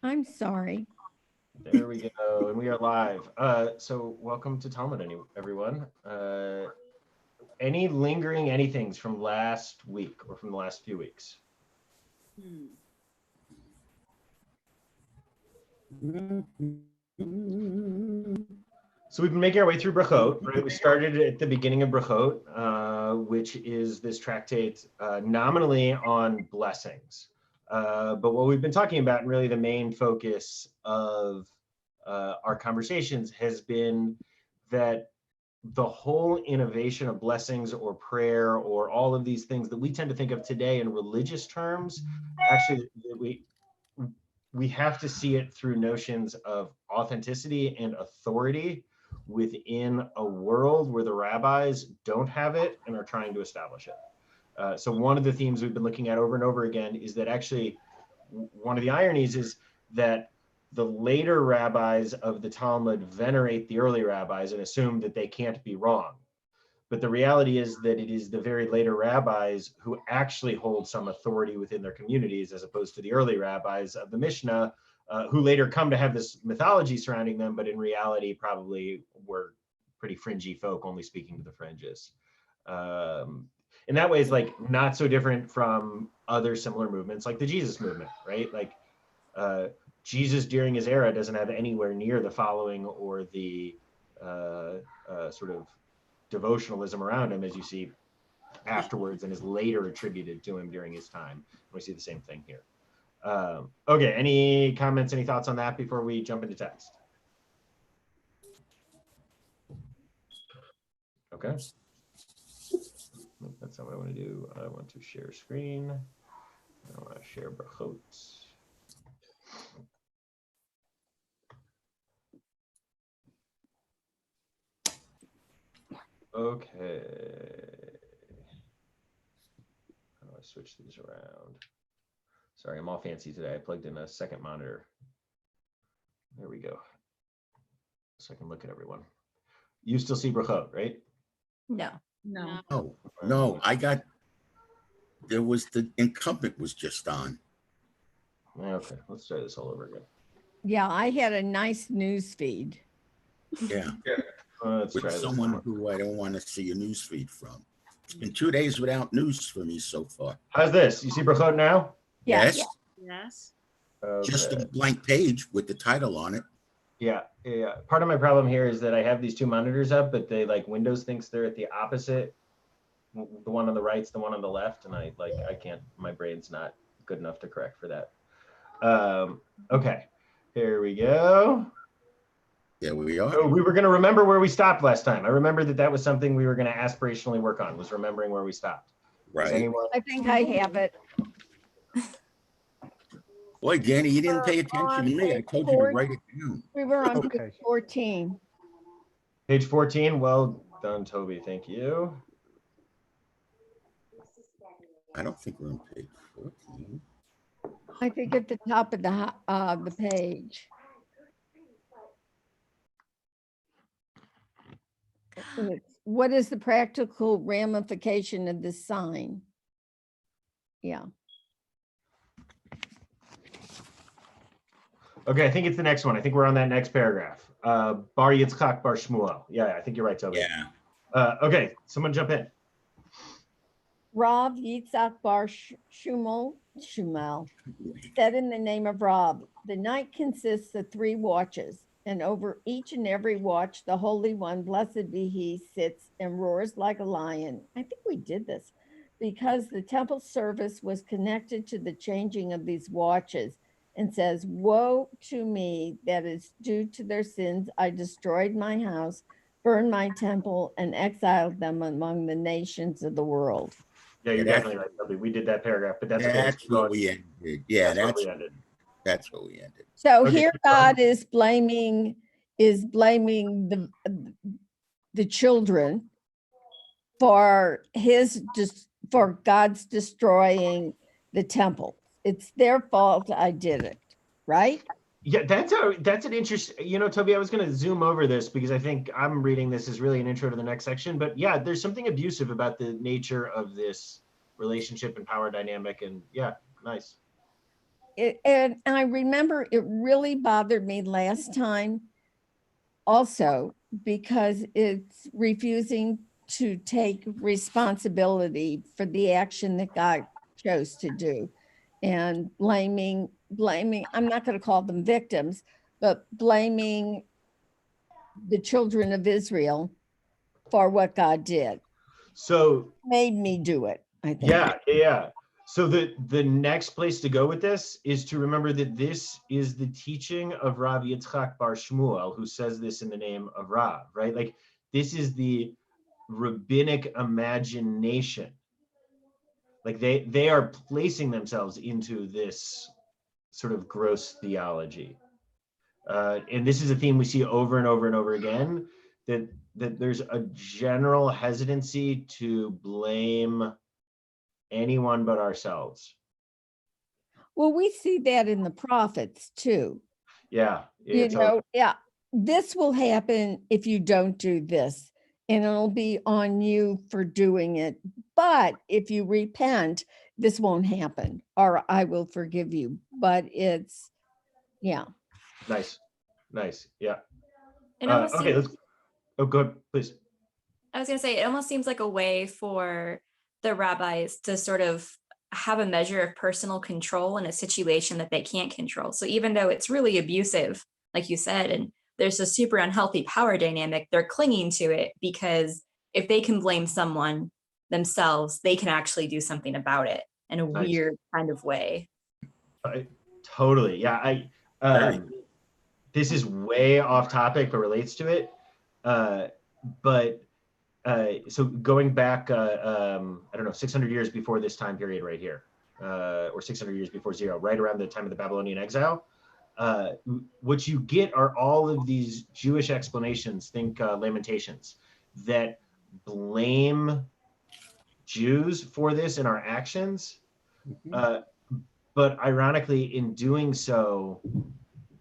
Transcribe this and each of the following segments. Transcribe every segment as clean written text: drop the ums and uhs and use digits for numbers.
I'm sorry. There we go, and we are live. So welcome to Talmud, everyone. Any lingering anythings from last week or from the last few weeks? So we've been making our way through Brachot, right? We started at the beginning of Brachot, which is this tractate nominally on blessings. But what we've been talking about, and really the main focus of our conversations, has been that the whole innovation of blessings or prayer or all of these things that we tend to think of today in religious terms, actually we have to see it through notions of authenticity and authority within a world where the rabbis don't have it and are trying to establish it. So one of the themes we've been looking at over and over again is that actually one of the ironies is that the later rabbis of the Talmud venerate the early rabbis and assume that they can't be wrong. But the reality is that it is the very later rabbis who actually hold some authority within their communities, as opposed to the early rabbis of the Mishnah, who later come to have this mythology surrounding them, but in reality probably were pretty fringy folk, only speaking to the fringes. In that way, it's like not so different from other similar movements like the Jesus movement, right? Like Jesus during his era doesn't have anywhere near the following or the sort of devotionalism around him as you see afterwards and is later attributed to him during his time. We see the same thing here. Okay, any comments, any thoughts on that before we jump into text? Okay. That's not what I want to do. I want to share screen. I want to share Brachot. Okay. How do I switch these around? Sorry, I'm all fancy today. I plugged in a second monitor. There we go. So I can look at everyone. You still see Brachot, right? No. No, there was the incumbent was just on. Okay, let's try this all over again. Yeah, I had a nice news feed. Yeah. Let's With try this. someone who I don't want to see a news feed from. It's been 2 days without news for me so far. How's this? You see Brachot now? Yes. Yes. Okay. Just a blank page with the title on it. Yeah. Part of my problem here is that I have these two monitors up, but they like Windows thinks they're at the opposite. The one on the right's the one on the left, and I can't. My brain's not good enough to correct for that. Okay, here we go. There we are. So we were going to remember where we stopped last time. I remember that was something we were going to aspirationally work on, was remembering where we stopped. Right. I think I have it. Boy, Danny, you didn't pay attention to me. I told you to write it down. We were on page 14. Page 14. Well done, Toby. Thank you. I don't think we're on page 14. I think at the top of the page. What is the practical ramification of this sign? Yeah. Okay, I think it's the next one. I think we're on that next paragraph. Bar Yitzchak Bar Shmuel. Yeah, I think you're right, Toby. Yeah. Okay, someone jump in. Rav Yitzchak Bar Shmuel said in the name of Rav, the night consists of 3 watches, and over each and every watch, the Holy One, blessed be he, sits and roars like a lion. I think we did this because the temple service was connected to the changing of these watches and says, woe to me that is due to their sins. I destroyed my house, burned my temple, and exiled them among the nations of the world. Yeah, you're definitely right, Toby. We did that paragraph, but that's okay. What we ended. Yeah, that's what we ended. That's what we ended. So okay, here God is blaming the children for God's destroying the temple. It's their fault I did it, right? Yeah, that's an interesting, Toby, I was going to zoom over this because I think I'm reading this as really an intro to the next section, but yeah, there's something abusive about the nature of this relationship and power dynamic, and yeah, nice. and I remember it really bothered me last time also because it's refusing to take responsibility for the action that God chose to do and blaming, I'm not going to call them victims, but blaming the children of Israel for what God did. So Made me do it, I think. yeah. So the next place to go with this is to remember that this is the teaching of Rav Yitzchak Bar Shmuel, who says this in the name of Rav, right? Like this is the rabbinic imagination. Like they are placing themselves into this sort of gross theology. And this is a theme we see over and over and over again, that there's a general hesitancy to blame anyone but ourselves. Well, we see that in the prophets too. Yeah. You know, yeah, this will happen if you don't do this, and it'll be on you for doing it. But if you repent, this won't happen, or I will forgive you. But it's, yeah. Nice. Yeah. It almost Okay, seems, let's, oh, go ahead, please. I was going to say, it almost seems like a way for the rabbis to sort of have a measure of personal control in a situation that they can't control. So even though it's really abusive, like you said, and there's a super unhealthy power dynamic, they're clinging to it because if they can blame someone themselves, they can actually do something about it in a Nice. weird kind of way. Totally. Yeah. This is way off topic, but relates to it. So going back, I don't know, 600 years before this time period right here, or 600 years before zero, right around the time of the Babylonian exile, what you get are all of these Jewish explanations, think Lamentations, that blame Jews for this in our actions. But ironically, in doing so,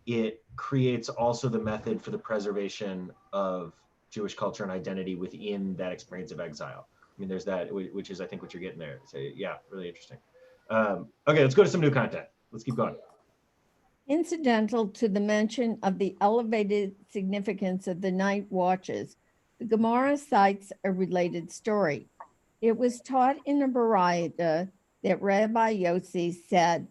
it creates also the method for the preservation of Jewish culture and identity within that experience of exile. I mean, there's that, which is, I think, what you're getting there. So yeah, really interesting. Okay, let's go to some new content. Let's keep going. Incidental to the mention of the elevated significance of the night watches, the Gemara cites a related story. It was taught in a Baraita that Rabbi Yossi said,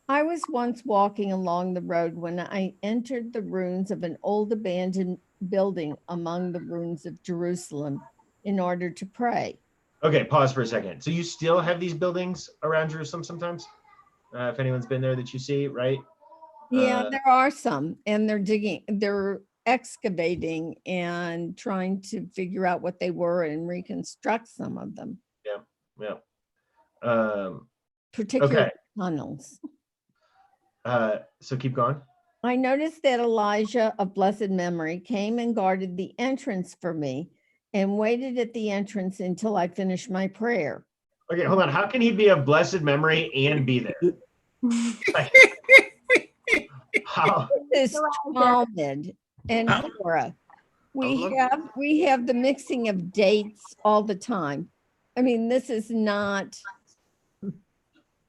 I was once walking along the road when I entered the ruins of an old abandoned building among the ruins of Jerusalem in order to pray. Okay, pause for a second. So you still have these buildings around Jerusalem sometimes? If anyone's been there that you see, right? Yeah, there are some, and they're excavating and trying to figure out what they were and reconstruct some of them. Yeah. Particularly okay. tunnels. So keep going. I noticed that Elijah of blessed memory came and guarded the entrance for me and waited at the entrance until I finished my prayer. Okay, hold on. How can he be of blessed memory and be there? Like, how? This Talmud and Torah. We have the mixing of dates all the time. I mean, this is not,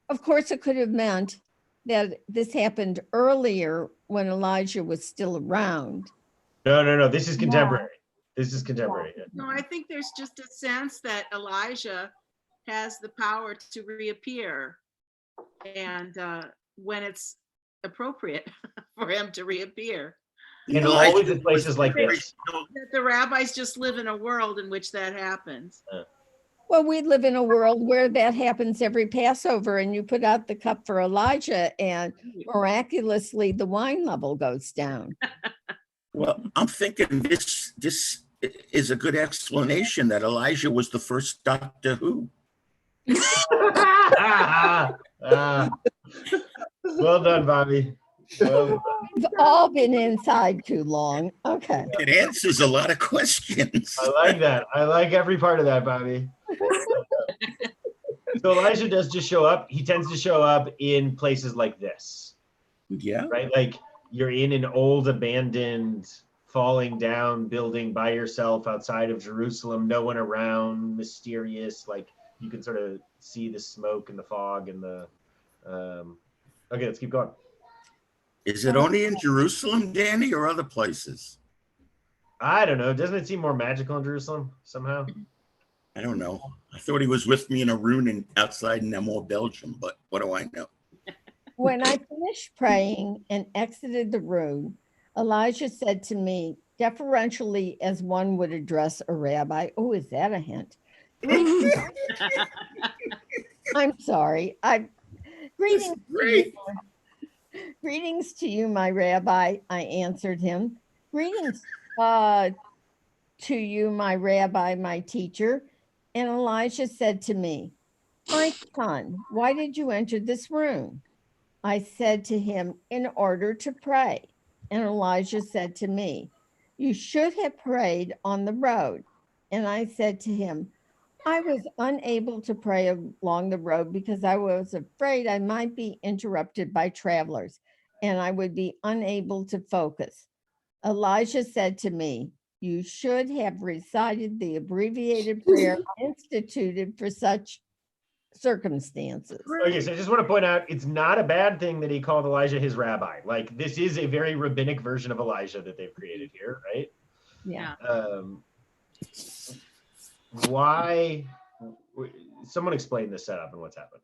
of course, it could have meant that this happened earlier when Elijah was still around. No. This is contemporary. This is contemporary. No, I think there's just a sense that Elijah has the power to reappear, and when it's appropriate for him to reappear. And always in places like this. That the rabbis just live in a world in which that happens. Well, we live in a world where that happens every Passover, and you put out the cup for Elijah, and miraculously the wine level goes down. Well, I'm thinking this is a good explanation that Elijah was the first Doctor Who. Well done, Bobby. Well, We've all been inside too long. Okay. It answers a lot of questions. I like that. I like every part of that, Bobby. So Elijah does just show up. He tends to show up in places like this. Yeah. Right? Like you're in an old abandoned falling down building by yourself outside of Jerusalem, no one around, mysterious, like you can sort of see the smoke and the fog and the Okay, let's keep going. Is it only in Jerusalem, Danny, or other places? I don't know. Doesn't it seem more magical in Jerusalem somehow? I don't know. I thought he was with me in a room outside in Namur, Belgium, but what do I know? When I finished praying and exited the room, Elijah said to me, deferentially as one would address a rabbi. Oh, is that a hint? I'm sorry. Greetings to you. Great. Greetings to you, my rabbi, I answered him. Greetings to you, my rabbi, my teacher. And Elijah said to me, my son, why did you enter this room? I said to him, in order to pray. And Elijah said to me, you should have prayed on the road. And I said to him, I was unable to pray along the road because I was afraid I might be interrupted by travelers and I would be unable to focus. Elijah said to me, you should have recited the abbreviated prayer instituted for such circumstances. Okay, so I just want to point out, it's not a bad thing that he called Elijah his rabbi. Like, this is a very rabbinic version of Elijah that they've created here, right? Yeah. Why? Someone explain the setup and what's happened.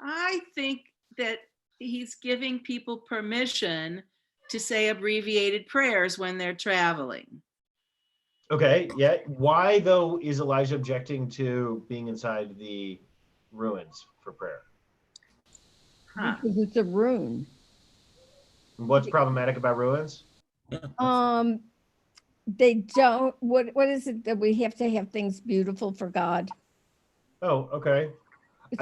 I think that he's giving people permission to say abbreviated prayers when they're traveling. Okay, yeah. Why, though, is Elijah objecting to being inside the ruins for prayer? Huh. Because it's a rune. What's problematic about ruins? They don't, what is it that we have to have things beautiful for God? Oh, okay.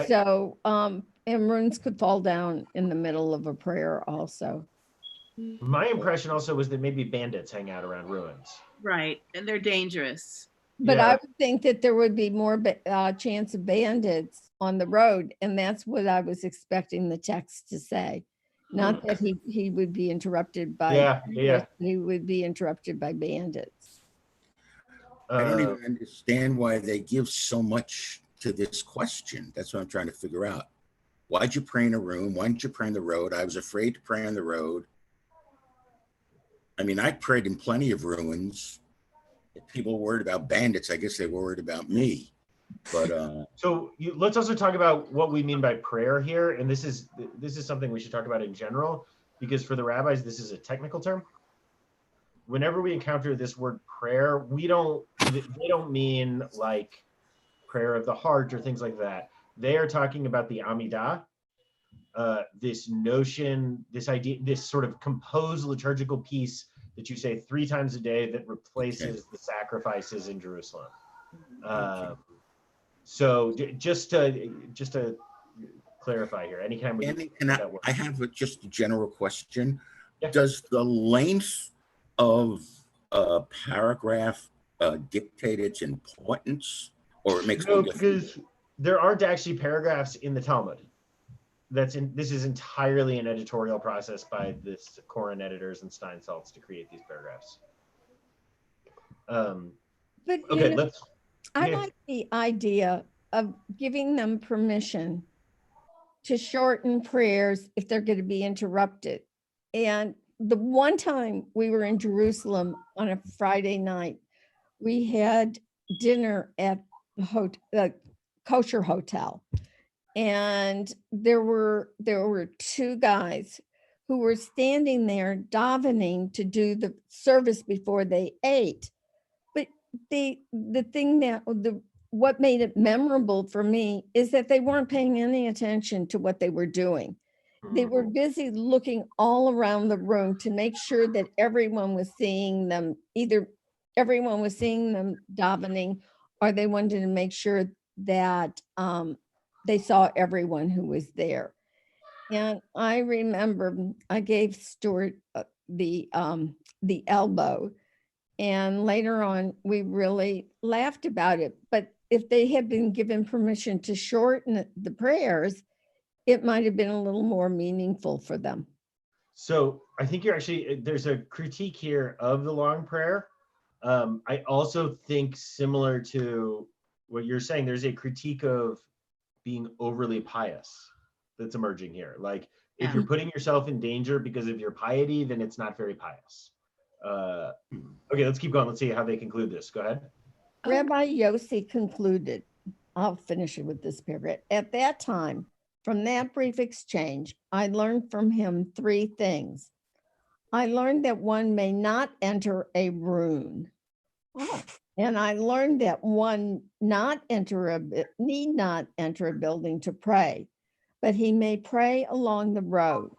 So, and runes could fall down in the middle of a prayer also. My impression also was that maybe bandits hang out around ruins. Right, and they're dangerous. But Yeah. I would think that there would be more chance of bandits on the road, and that's what I was expecting the text to say. Not that he would be interrupted by he would be interrupted by bandits. I don't even understand why they give so much to this question. That's what I'm trying to figure out. Why'd you pray in a room? Why didn't you pray on the road? I was afraid to pray on the road. I mean, I prayed in plenty of ruins. If people were worried about bandits, I guess they were worried about me. But so let's also talk about what we mean by prayer here, and this is something we should talk about in general, because for the rabbis this is a technical term. Whenever we encounter this word prayer, they don't mean like prayer of the heart or things like that. They are talking about the Amidah, this notion, this idea, this sort of composed liturgical piece that you say 3 times a day that replaces the sacrifices in Jerusalem. So just to clarify here, anytime we I have just a general question. Yeah. Does the length of a paragraph dictate its importance, or it makes no difference? Because there aren't actually paragraphs in the Talmud. This is entirely an editorial process by this Koren editors and Steinsaltz to create these paragraphs. But okay, I like the idea of giving them permission to shorten prayers if they're going to be interrupted. And the one time we were in Jerusalem on a Friday night, we had dinner at the kosher hotel. And there were 2 guys who were standing there davening to do the service before they ate. But the thing what made it memorable for me is that they weren't paying any attention to what they were doing. They were busy looking all around the room to make sure that everyone was seeing them, either everyone was seeing them davening, or they wanted to make sure that they saw everyone who was there. And I remember I gave Stuart the elbow, and later on we really laughed about it. But if they had been given permission to shorten the prayers, it might have been a little more meaningful for them. So I think there's a critique here of the long prayer. I also think, similar to what you're saying, there's a critique of being overly pious. that's emerging here. Like, if you're putting yourself in danger because of your piety, then it's not very pious. Okay, let's keep going. Let's see how they conclude this. Go ahead. Rabbi Yossi concluded, I'll finish it with this paragraph. At that time, from that brief exchange, I learned from him three things. I learned that one may not enter a room. And I learned that one need not enter a building to pray, but he may pray along the road.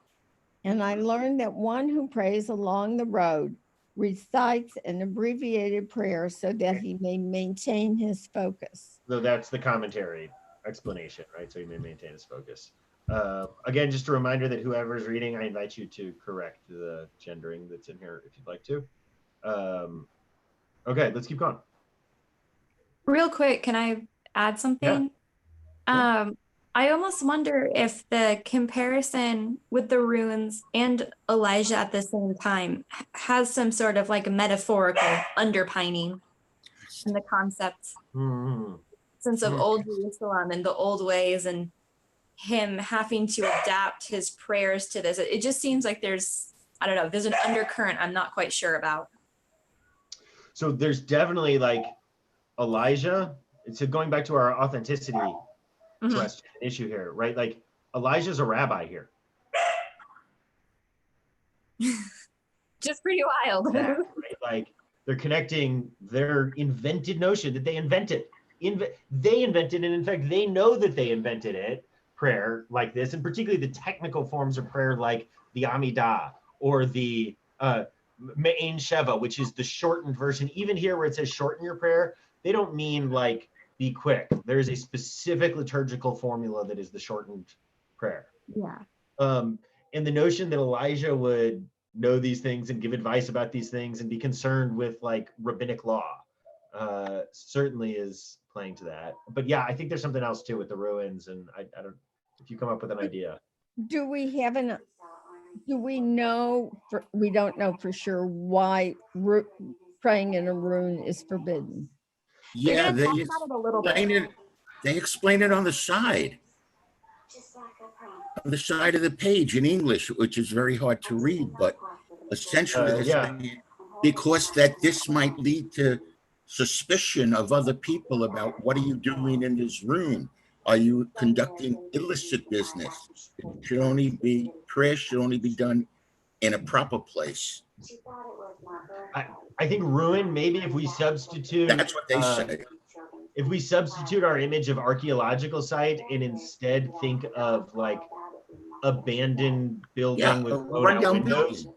And I learned that one who prays along the road recites an abbreviated prayer so that he may maintain his focus. So that's the commentary explanation, right? So he may maintain his focus. Again, just a reminder that whoever's reading, I invite you to correct the gendering that's in here if you'd like to. Okay, let's keep going. Real quick, can I add something? I almost wonder if the comparison with the ruins and Elijah at the same time has some sort of like metaphorical underpinning in the concept sense of old Jerusalem and the old ways and him having to adapt his prayers to this. It just seems like there's, I don't know, there's an undercurrent I'm not quite sure about. So there's definitely like Elijah. So going back to our authenticity question issue here, right? Like Elijah's a rabbi here. Just pretty wild. Right? Like they're connecting their invented notion that they invented. They invented it. And in fact, they know that they invented it, prayer like this, and particularly the technical forms of prayer like the Amidah or the Me'ain Sheva, which is the shortened version. Even here where it says shorten your prayer, they don't mean like be quick. There is a specific liturgical formula that is the shortened prayer. Yeah. And the notion that Elijah would know these things and give advice about these things and be concerned with like rabbinic law certainly is playing to that. But yeah, I think there's something else too with the ruins, and I don't, if you come up with an idea. Do we know, we don't know for sure why praying in a room is forbidden. Yeah, they talk about it a little bit. They explain it on the side. On the side of the page in English, which is very hard to read, but essentially they're saying because that this might lead to suspicion of other people about what are you doing in this room? Are you conducting illicit business? Prayer should only be done in a proper place. I think ruin, maybe if we substitute. That's what they say. If we substitute our image of archaeological site and instead think of like abandoned building with blown out windows,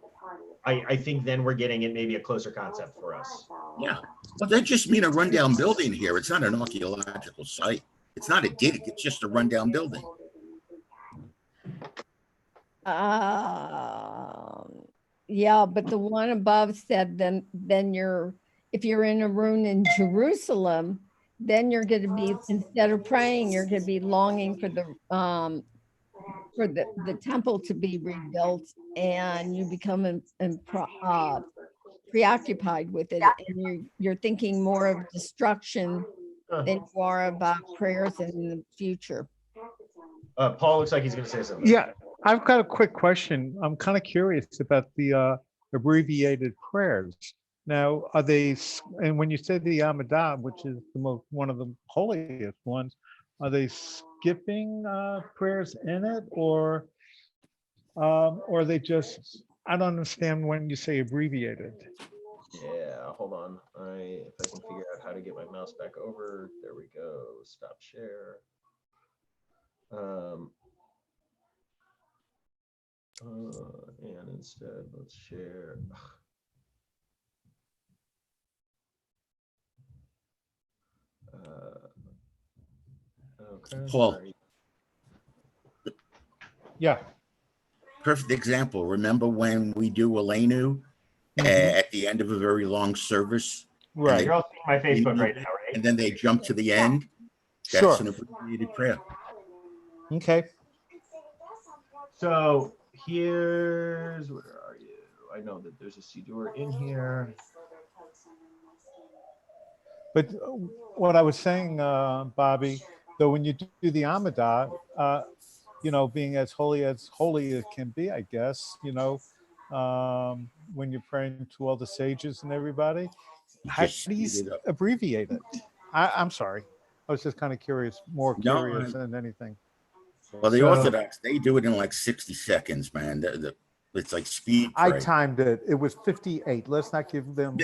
I think then we're getting it maybe a closer concept for us. Yeah, but they just mean a rundown building here. It's not an archaeological site. It's not a dig. It's just a rundown building. Yeah, but the one above said then if you're in a room in Jerusalem, then you're going to be, instead of praying, you're going to be longing for the temple to be rebuilt, and you become preoccupied with it, and you're thinking more of destruction than you are about prayers in the future. Paul looks like he's going to say something. Yeah, I've got a quick question. I'm kind of curious about the abbreviated prayers. Now, are they, and when you say the Amidah, which is one of the holiest ones, are they skipping prayers in it, or are they just, I don't understand when you say abbreviated. Yeah, hold on. If I can figure out how to get my mouse back over. There we go. Stop share. And instead, let's share. Okay. Paul. Sorry. Yeah. Perfect example. Remember when we do Elenu at the end of a very long service? Right. You're all seeing my Facebook right now, right? And then they jump to the end. That's Sure. an abbreviated prayer. Okay. So here's, where are you? I know that there's a Siddur in here. But what I was saying, Bobby, though, when you do the Amidah, being as holy as can be, I guess, when you're praying to all the sages and everybody. How Just do you speed it up. abbreviate it? I'm sorry. I was just kind of curious, more No, curious than anything. well, the So- Orthodox, they do it in like 60 seconds, man. It's like speed I pray. timed it. It was 58. Let's not give them,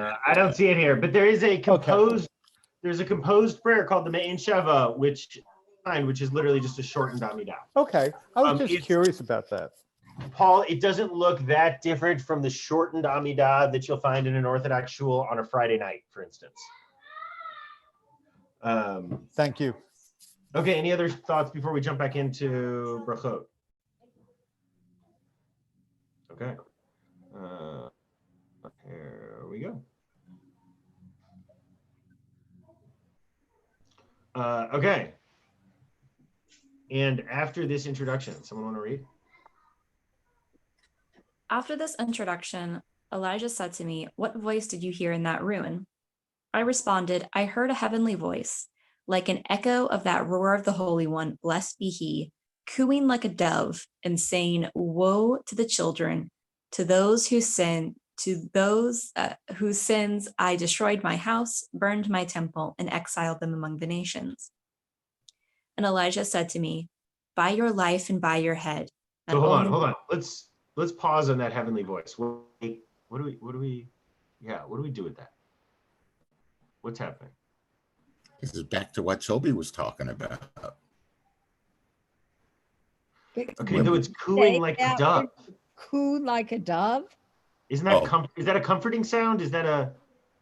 I don't see it here, but there is a composed. There's a composed prayer called the Me'en Sheva, which is literally just a shortened Amidah. Okay. I was just It's- curious about that. Paul, it doesn't look that different from the shortened Amidah that you'll find in an Orthodox shul on a Friday night, for instance. Thank you. Okay, any other thoughts before we jump back into brachot? Okay. Here we go. Okay. And after this introduction, someone want to read? After this introduction, Elijah said to me, "What voice did you hear in that ruin?" I responded, "I heard a heavenly voice, like an echo of that roar of the Holy One, blessed be he, cooing like a dove and saying, 'Woe to the children, to those who sin, to those whose sins I destroyed my house, burned my temple, and exiled them among the nations.'" And Elijah said to me, "By your life and by your head." So hold on. Let's pause on that heavenly voice. What do we do with that? What's happening? This is back to what Toby was talking about. Okay, though it's cooing like a dove. Coo like a dove? Isn't that is that a comforting sound? Is that a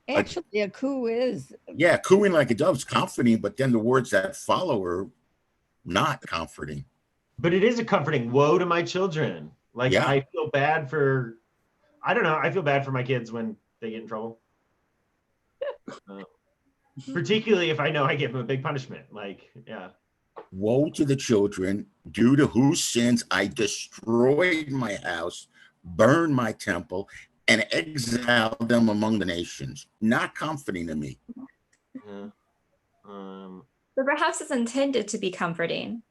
Actually, a coo is. Yeah, cooing like a dove's comforting, but then the words that follow are not comforting. But it is a comforting. Woe to my children. Like, Yeah. I feel bad for, I don't know. I feel bad for my kids when they get in trouble. Particularly if I know I give them a big punishment. Like, yeah. Woe to the children, due to whose sins I destroyed my house, burned my temple, and exiled them among the nations. Not comforting to me. Yeah. But perhaps it's intended to be comforting.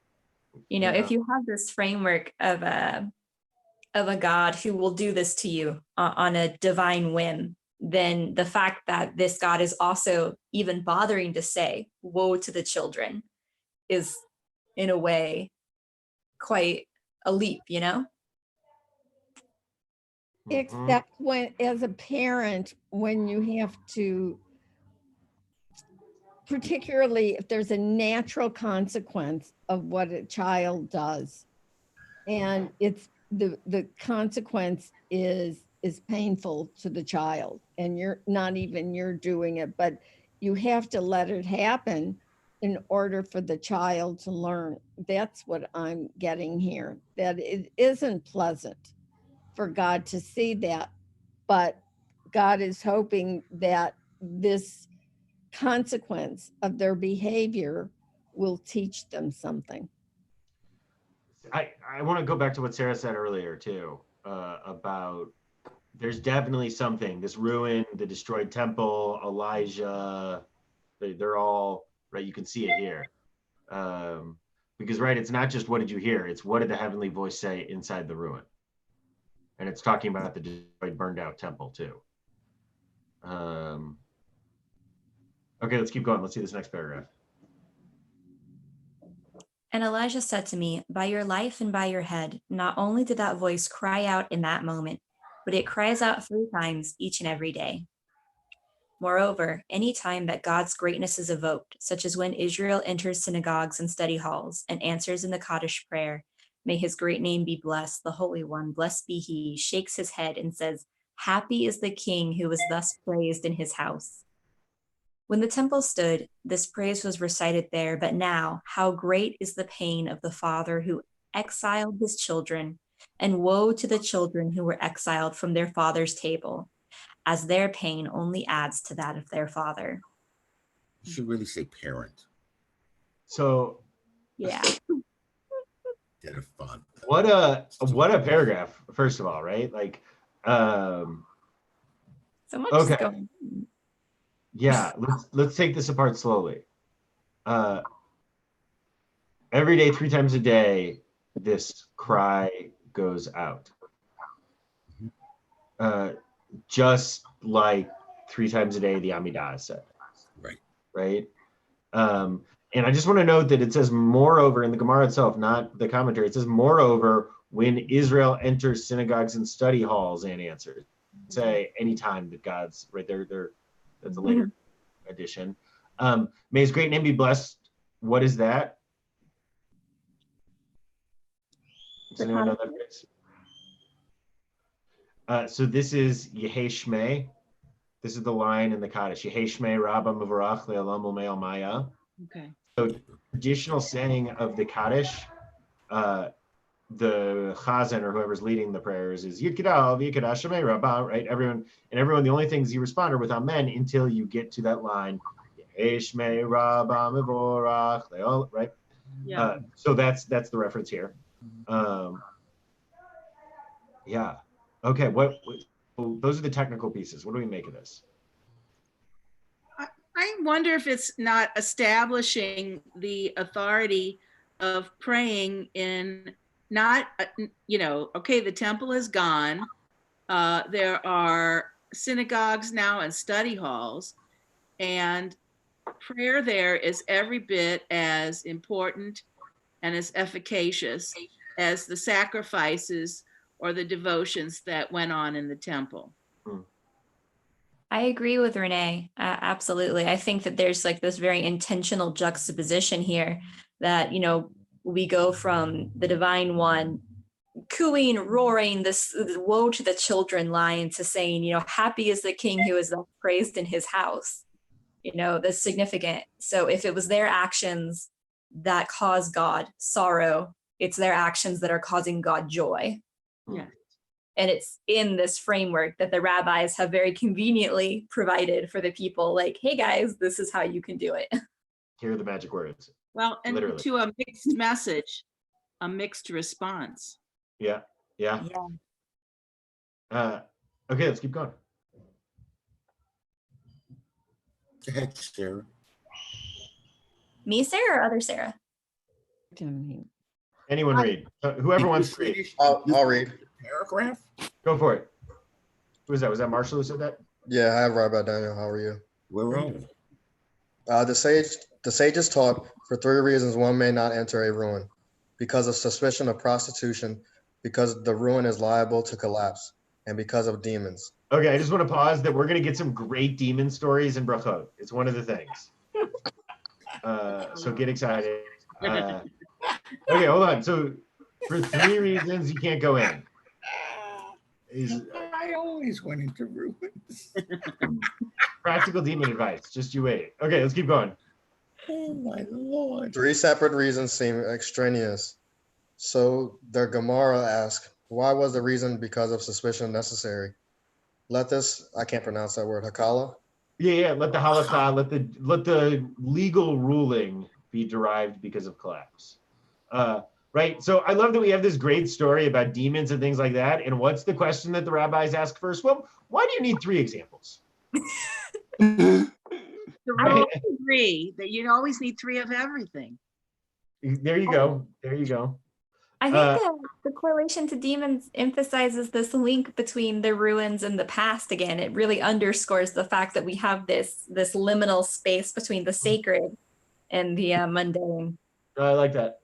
Yeah. If you have this framework of a God who will do this to you on a divine whim, then the fact that this God is also even bothering to say, "Woe to the children," is in a way quite a leap, Except when, as a parent, when you have to, particularly if there's a natural consequence of what a child does, and it's the consequence is painful to the child, and you're not even you're doing it, but you have to let it happen in order for the child to learn. That's what I'm getting here, that it isn't pleasant for God to see that, but God is hoping that this consequence of their behavior will teach them something. I want to go back to what Sarah said earlier too, about there's definitely something, this ruin, the destroyed temple, Elijah, they're all, right, you can see it here. Because, right, it's not just what did you hear, it's what did the heavenly voice say inside the ruin. And it's talking about the destroyed, burned out temple too. Okay, let's keep going. Let's see this next paragraph. And Elijah said to me, "By your life and by your head." Not only did that voice cry out in that moment, but it cries out 3 times each and every day. Moreover, any time that God's greatness is evoked, such as when Israel enters synagogues and study halls and answers in the Kaddish prayer, "May his great name be blessed, the Holy One, blessed be he," shakes his head and says, "Happy is the king who is thus praised in his house." When the temple stood, this praise was recited there, but now, how great is the pain of the father who exiled his children, and woe to the children who were exiled from their father's table, as their pain only adds to that of their father. You should really say parent So Yeah. instead of father. what a paragraph, first of all, right? Like, So much Okay. is going on. yeah, let's take this apart slowly. every day, 3 times a day, this cry goes out. Just like 3 times a day, the Amidah is said. Right. Right. And I just want to note that it says moreover in the Gemara itself, not the commentary. It says moreover when Israel enters synagogues and study halls and answers. Say anytime that God's right there. That's a later addition. May his great name be blessed. What is that? Does anyone know that phrase? So this is Yehei Shmei. This is the line in the Kaddish. Yehei Shmei Rabba Mevorach Le'olam U'Me'al Maya. Okay. So traditional saying of the Kaddish, the Chazan or whoever's leading the prayers is Yid Kidal, Yid Kidal Shmei Rabba, right? Everyone, the only things you respond are with Amen until you get to that line. Yehei Shmei Rabba Mevorach Le'olam, right? Yeah. So that's the reference here. Yeah. Okay. What those are the technical pieces. What do we make of this? I wonder if it's not establishing the authority of praying in not, okay, the temple is gone. There are synagogues now and study halls, and prayer there is every bit as important and as efficacious as the sacrifices or the devotions that went on in the temple. I agree with Renee. Absolutely. I think that there's like this very intentional juxtaposition here that, we go from the divine one cooing, roaring, this woe to the children line to saying, happy is the king who is praised in his house. That's significant. So if it was their actions that cause God sorrow, it's their actions that are causing God joy. Yeah. And it's in this framework that the rabbis have very conveniently provided for the people, like, hey guys, this is how you can do it. Here are the magic words. Well, and Literally. to a mixed message, a mixed response. Yeah. Okay, let's keep going. Go ahead, Sarah. Me, Sarah, or other Sarah? Anyone read? Whoever wants to read. I'll read. Paragraph? Go for it. Who was that? Was that Marshall who said that? Yeah, I have Rabbi Daniel. How are you? We're on. The sages taught for 3 reasons one may not enter a ruin: because of suspicion of prostitution, because the ruin is liable to collapse, and because of demons. Okay, I just want to pause that we're going to get some great demon stories in Brachot. It's one of the things. So get excited. Okay, hold on. So for 3 reasons you can't go in. I always went into ruins. Practical demon advice. Just you wait. Okay, let's keep going. Oh my Lord. 3 separate reasons seem extraneous. So the Gemara asks, why was the reason because of suspicion necessary? Let this, I can't pronounce that word, Hakala? Yeah. Let the halakha, let the legal ruling be derived because of collapse. Right. So I love that we have this great story about demons and things like that. And what's the question that the rabbis ask first? Well, why do you need 3 examples? The rules agree that you always need 3 of everything. There you go. I think the correlation to demons emphasizes this link between the ruins and the past again. It really underscores the fact that we have this liminal space between the sacred and the mundane. I like that.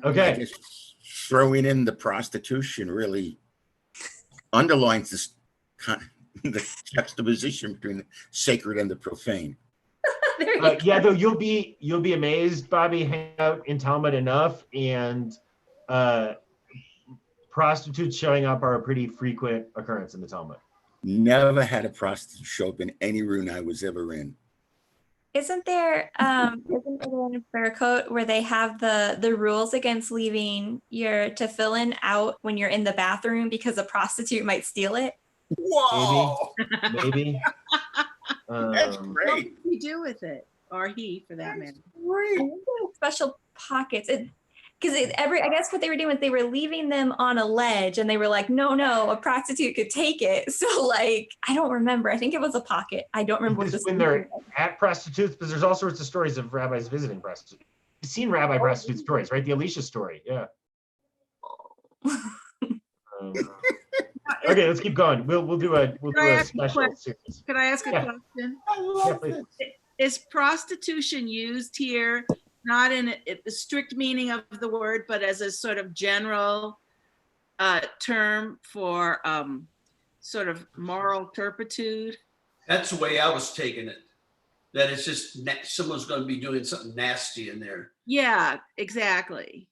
Okay. I guess throwing in the prostitution really underlines this the juxtaposition between the sacred and the profane. Yeah, though you'll be amazed, Bobby. Hang out in Talmud enough, and prostitutes showing up are a pretty frequent occurrence in the Talmud. Never had a prostitute show up in any room I was ever in. Isn't there in Barakot where they have the rules against leaving your tefillin out when you're in the bathroom because a prostitute might steal it? Whoa! Maybe. That's What great. do you do with it? Or he, for that matter? Great. Special pockets. because I guess what they were doing was they were leaving them on a ledge, and they were like, no, a prostitute could take it. So like, I don't remember. I think it was a pocket. I don't remember what Because this when they're at prostitutes, because there's all sorts of stories of rabbis visiting prostitutes. You've seen rabbi prostitute stories, right? The Alicia story, yeah. Okay, let's keep going. We'll do a special series. Could I ask a Yeah. question? I love please. it. Is prostitution used here not in the strict meaning of the word, but as a sort of general term for sort of moral turpitude? That's the way I was taking it. That it's just someone's going to be doing something nasty in there. Yeah, exactly.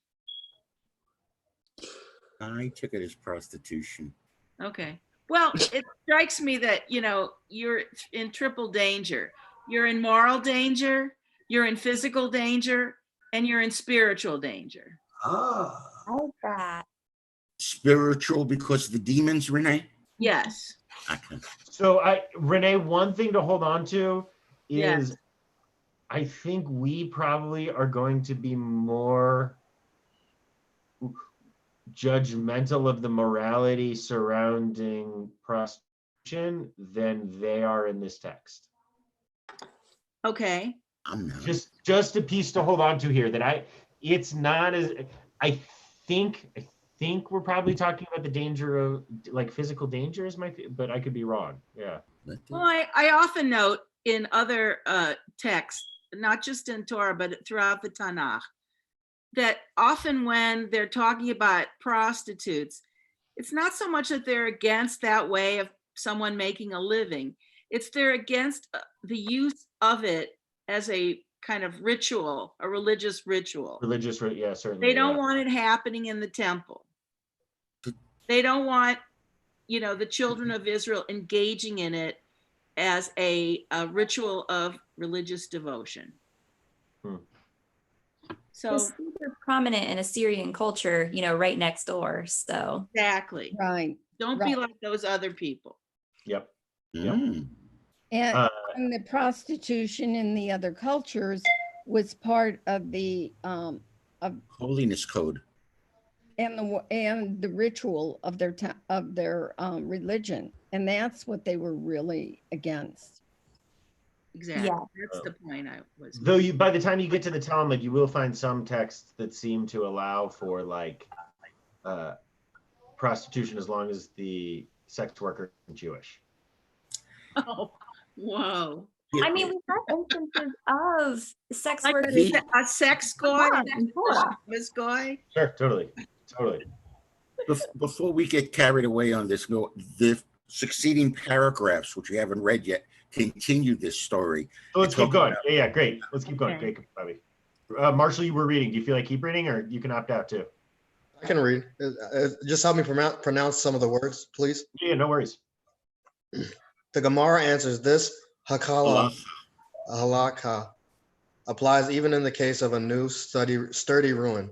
I took it as prostitution. Okay. Well, it strikes me that, you're in triple danger. You're in moral danger, you're in physical danger, and you're in spiritual danger. Ah. I like that. Spiritual because of the demons, Renee? Yes. Okay. So Renee, one thing to hold on to is Yes. I think we probably are going to be more judgmental of the morality surrounding prostitution than they are in this text. Okay. I'm not. Just a piece to hold on to here that it's not as I think we're probably talking about the danger of like physical danger but I could be wrong. Yeah. Well, I often note in other texts, not just in Torah, but throughout the Tanakh, that often when they're talking about prostitutes, it's not so much that they're against that way of someone making a living. It's they're against the use of it as a kind of ritual, a religious ritual. Yeah, certainly. They don't want it happening in the temple. They don't want, the children of Israel engaging in it as a ritual of religious devotion. So It's super prominent in Assyrian culture, right next door. So exactly. Right. Don't be like those other people. Yep. Mm. And the prostitution in the other cultures was part of the Holiness code. and the ritual of their religion, and that's what they were really against. Exactly. Yeah. That's the point I was. Though by the time you get to the Talmud, you will find some texts that seem to allow for like prostitution as long as the sex worker is Jewish. Oh, whoa. I mean, we've had instances of sex Like workers. a sex guy, in Torah. this guy. Sure, totally. Before we get carried away on this, the succeeding paragraphs, which we haven't read yet, continue this story. So let's keep going. About, Yeah, great. Let's keep going. Okay. Great, Bobby. Marshall, you were reading. Do you feel like keep reading, or you can opt out too? I can read. Just help me pronounce some of the words, please. Yeah, no worries. The Gemara answers this halakha applies even in the case of a new sturdy ruin,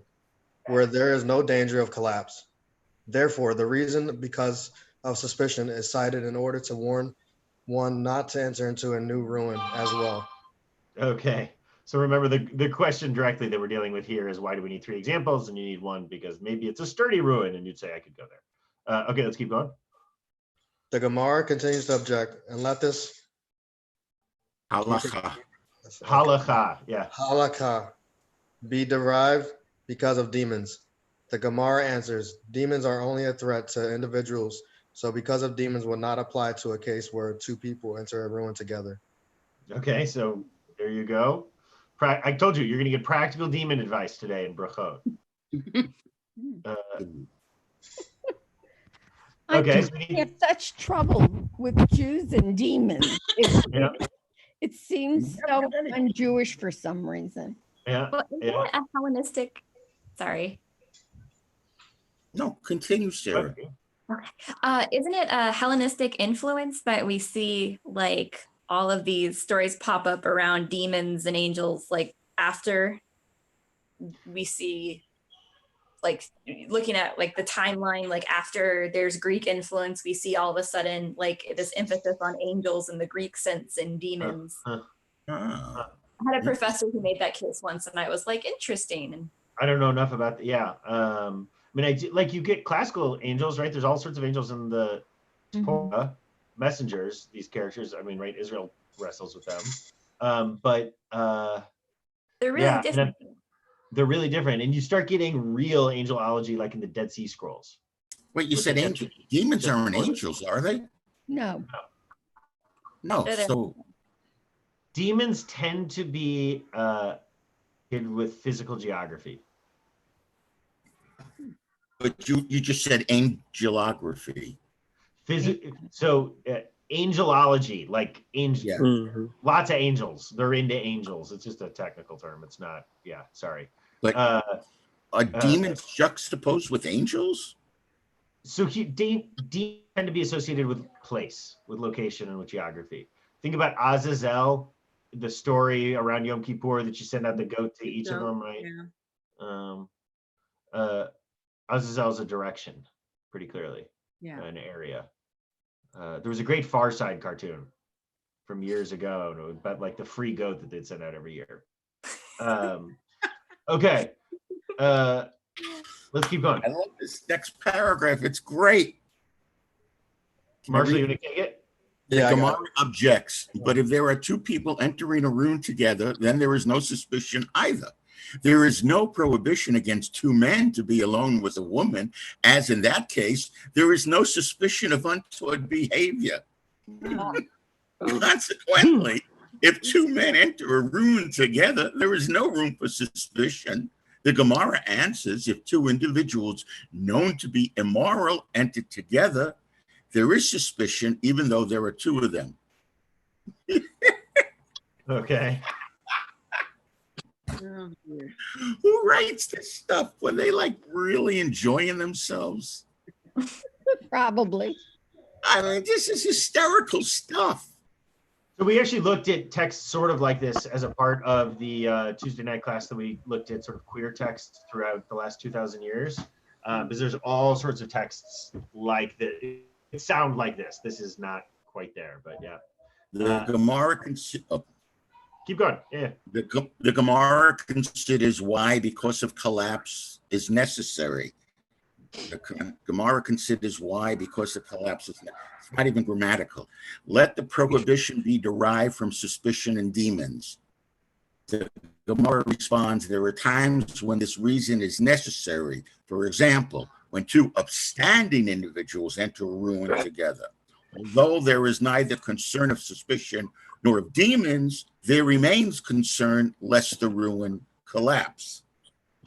where there is no danger of collapse. Therefore, the reason because of suspicion is cited in order to warn one not to enter into a new ruin as well. Okay. So remember the question directly that we're dealing with here is why do we need 3 examples? And you need 1 because maybe it's a sturdy ruin and you'd say I could go there. Okay, let's keep going. The Gemara continues to object and let this halakha. Halakha, yeah. halakha be derived because of demons. The Gemara answers, demons are only a threat to individuals, so because of demons would not apply to a case where 2 people enter a ruin together. Okay, so there you go. I told you, you're going to get practical demon advice today in Brachot. Okay. I have such trouble with Jews and demons. Yeah. It seems so un-Jewish for some reason. Yeah. Well, isn't it a Hellenistic? Sorry. No, continue, Sarah. Isn't it a Hellenistic influence that we see like all of these stories pop up around demons and angels, like after we see, like looking at like the timeline, like after there's Greek influence, we see all of a sudden like this emphasis on angels in the Greek sense and demons. Ah. I had a professor who made that case once and I was like, interesting. And I don't know enough about yeah. I mean, like you get classical angels, right? There's all sorts of angels in the Torah, messengers. These characters. I mean, right? Israel wrestles with them, but They're really yeah, different. they're really different, and you start getting real angelology, like in the Dead Sea Scrolls. Wait, you said angel? Demons aren't angels, are they? No. No. They're- So Demons tend to be with physical geography. but you just said angelography. So angelology, like angel, Yeah. lots of angels. They're into angels. It's just a technical term. It's not. Yeah, sorry. But are demons juxtaposed with angels? So demons tend to be associated with place, with location, and with geography. Think about Azazel, the story around Yom Kippur that you send out the goat to each of them, right? Yeah. Azazel is a direction, pretty clearly, Yeah. an area. There was a great Far Side cartoon from years ago about like the free goat that they'd send out every year. Okay, let's keep going. I love this next paragraph. It's great. Marshall, you want to take it? The Yeah, I got Gemara objects, but if there are two people entering a room together, then there is no suspicion either. There is no prohibition against two men to be alone with a woman, as in that case, there is no suspicion of untoward behavior. Consequently, if two men enter a room together, there is no room for suspicion. The Gemara answers, if two individuals known to be immoral enter together, there is suspicion, even though there are two of them. Okay. Oh, dear. Who writes this stuff? Were they like really enjoying themselves? Probably. I mean, this is hysterical stuff. So we actually looked at texts sort of like this as a part of the Tuesday night class that we looked at sort of queer texts throughout the last 2,000 years. Because there's all sorts of texts like that. It sound like this. This is not quite there, but yeah. The Gemara Keep going. Yeah. the Gemara considers why, because of collapse, is necessary. The Gemara considers why, because of collapse is it's not even grammatical. Let the prohibition be derived from suspicion and demons. The Gemara responds, there are times when this reason is necessary. For example, when two upstanding individuals enter a room together. Although there is neither concern of suspicion nor of demons, there remains concern lest the ruin collapse.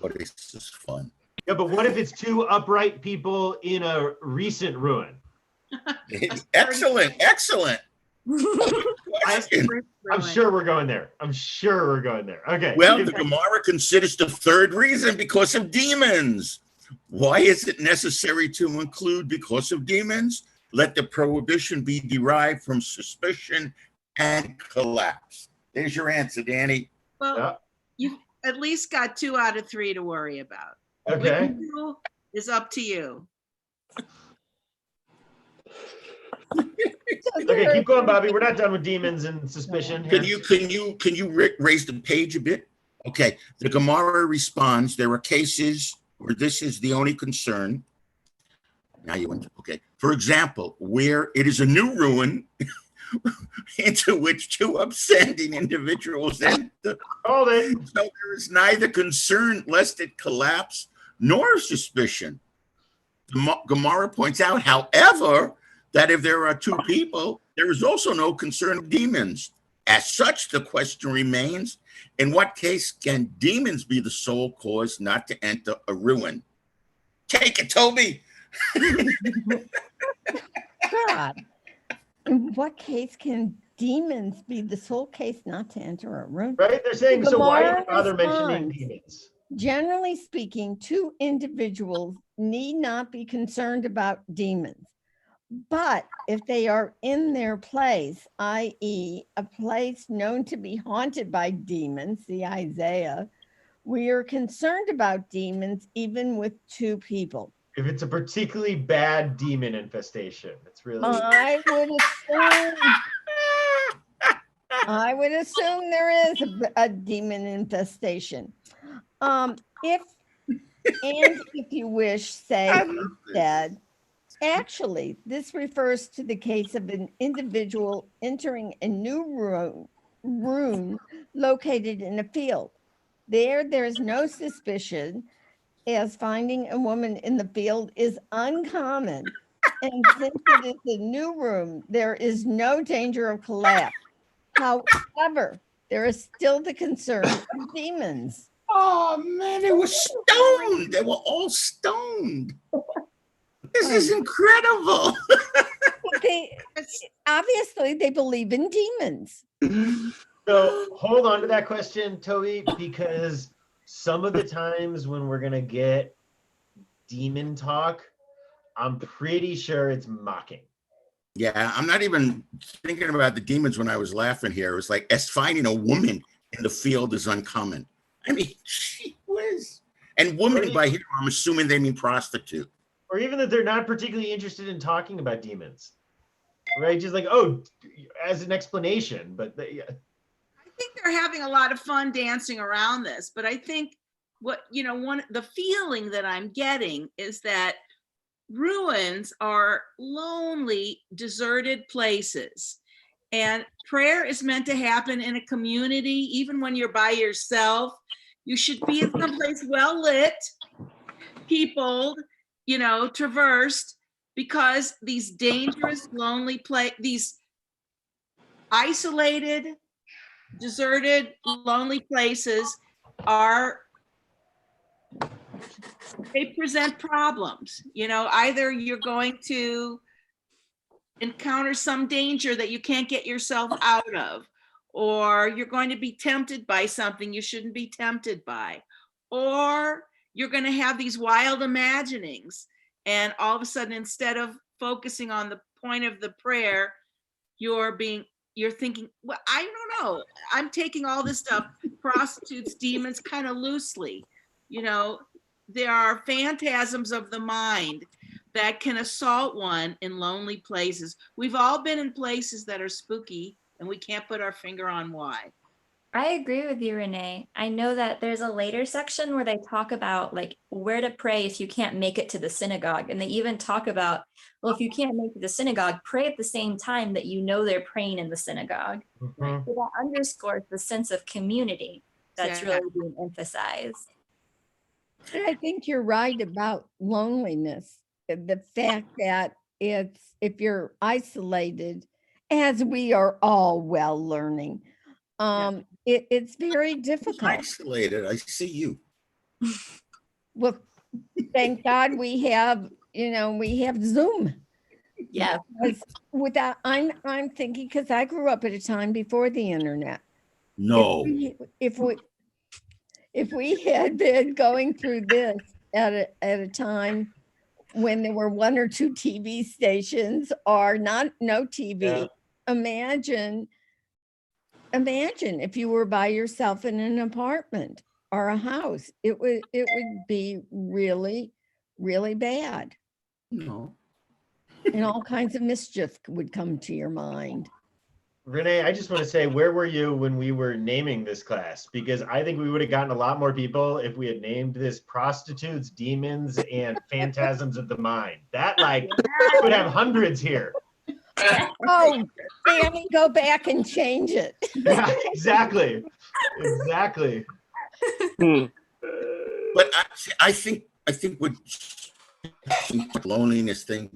But this is fun. Yeah, but what if it's two upright people in a recent ruin? Excellent, excellent. I'm sure we're going there. I'm sure we're going there. Okay. Well, the Gemara considers the third reason because of demons. Why is it necessary to include because of demons? Let the prohibition be derived from suspicion and collapse. There's your answer, Danny. Well, Yeah. you've at least got 2 out of 3 to worry about. Okay. Which two is up to you. Okay, keep going, Bobby. We're not done with demons and suspicion. Can you raise the page a bit? Okay. The Gemara responds, there are cases where this is the only concern. Now you went, okay. For example, where it is a new ruin into which two upstanding individuals enter. Hold it. So there is neither concern lest it collapse nor suspicion. Gemara points out, however, that if there are two people, there is also no concern of demons. As such, the question remains, in what case can demons be the sole cause not to enter a ruin? Take it, Toby. God. In what case can demons be the sole case not to enter a room? Right? They're saying, so why Gemara bother mentioning responds. demons? Generally speaking, two individuals need not be concerned about demons. But if they are in their place, i.e., a place known to be haunted by demons, see Isaiah, we are concerned about demons even with two people. If it's a particularly bad demon infestation, it's really. I would assume there is a demon infestation. If And if you wish, say I love this. instead, actually, this refers to the case of an individual entering a new room located in a field. There's no suspicion, as finding a woman in the field is uncommon. And since it is a new room, there is no danger of collapse. However, there is still the concern of demons. Oh man, they were stoned. They were all stoned. This is incredible. Obviously they believe in demons. So hold on to that question, Toby, because some of the times when we're gonna get demon talk, I'm pretty sure it's mocking. Yeah, I'm not even thinking about the demons when I was laughing here. It was like, as finding a woman in the field is uncommon. I mean, gee whiz. And woman by here, I'm assuming they mean prostitute. Or even that they're not particularly interested in talking about demons, right? Just like, oh, as an explanation, but yeah. I think they're having a lot of fun dancing around this, but I think the feeling that I'm getting is that ruins are lonely, deserted places. And prayer is meant to happen in a community, even when you're by yourself. You should be in someplace well lit, peopled, traversed, because these dangerous, lonely these isolated, deserted, lonely places they present problems. Either you're going to encounter some danger that you can't get yourself out of, or you're going to be tempted by something you shouldn't be tempted by, or you're going to have these wild imaginings, and all of a sudden, instead of focusing on the point of the prayer, you're thinking, well, I don't know, I'm taking all this stuff, prostitutes, demons, kind of loosely. There are phantasms of the mind that can assault one in lonely places. We've all been in places that are spooky and we can't put our finger on why. I agree with you, Renee. I know that there's a later section where they talk about like where to pray if you can't make it to the synagogue. And they even talk about, well, if you can't make it to the synagogue, pray at the same time that they're praying in the synagogue. Mhm. So that underscores the sense of community that's really being emphasized. And I think you're right about loneliness. The fact that if you're isolated, as we are all well learning, it's very difficult. Isolated. I see you. Well, thank God we have Zoom. Yeah. I'm thinking, because I grew up at a time before the internet. No. If we had been going through this at a time when there were one or two TV stations or no TV, imagine if you were by yourself in an apartment or a house. It would be really, really bad. No. And all kinds of mischief would come to your mind. Renee, I just want to say, where were you when we were naming this class? Because I think we would have gotten a lot more people if we had named this prostitutes, demons, and phantasms of the mind. That would have hundreds here. Oh, Danny, go back and change it. Yeah, exactly. Exactly. But I think what loneliness thing,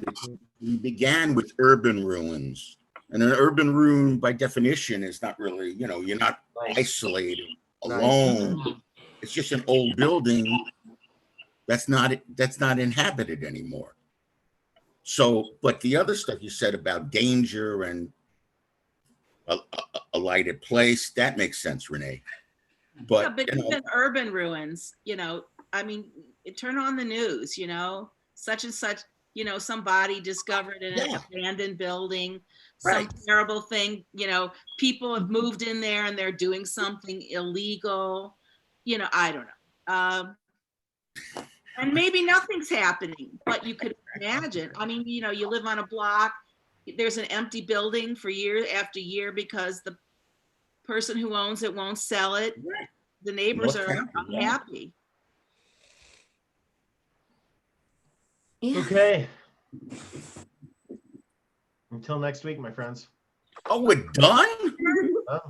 we began with urban ruins. And an urban ruin, by definition, is not really, you're not isolated, alone. It's just an old building that's not inhabited anymore. So, but the other stuff you said about danger and a lighted place, that makes sense, Renee. But even urban ruins, I mean, turn on the news, such and such, somebody discovered in an abandoned building, some terrible thing, people have moved in there and they're doing something illegal, I don't know. And maybe nothing's happening, but you could imagine. I mean, you live on a block, there's an empty building for year after year because the person who owns it won't sell it. The neighbors are unhappy. Yeah. Okay. Until next week, my friends. Oh, we're done? Oh.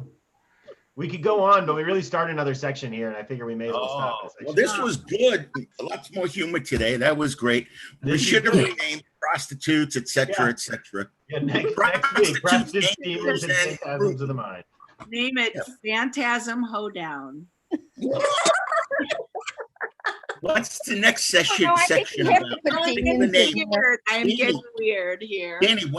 We could go on, but we really started another section here, and I figure we may as well stop Oh, this well, section. this was good. Lots more humor today. That was great. We This is should have good. renamed prostitutes, etc., Yeah. etc. Yeah, next week, Prostitutes, prostitutes, demons, and and phantasms of the mind. Name it Yep. Phantasm Hoedown. What's the next session? Oh, I think section you have about? to put I'm Think of demons the in name. there. weird. I am Danny. getting weird here. Danny, what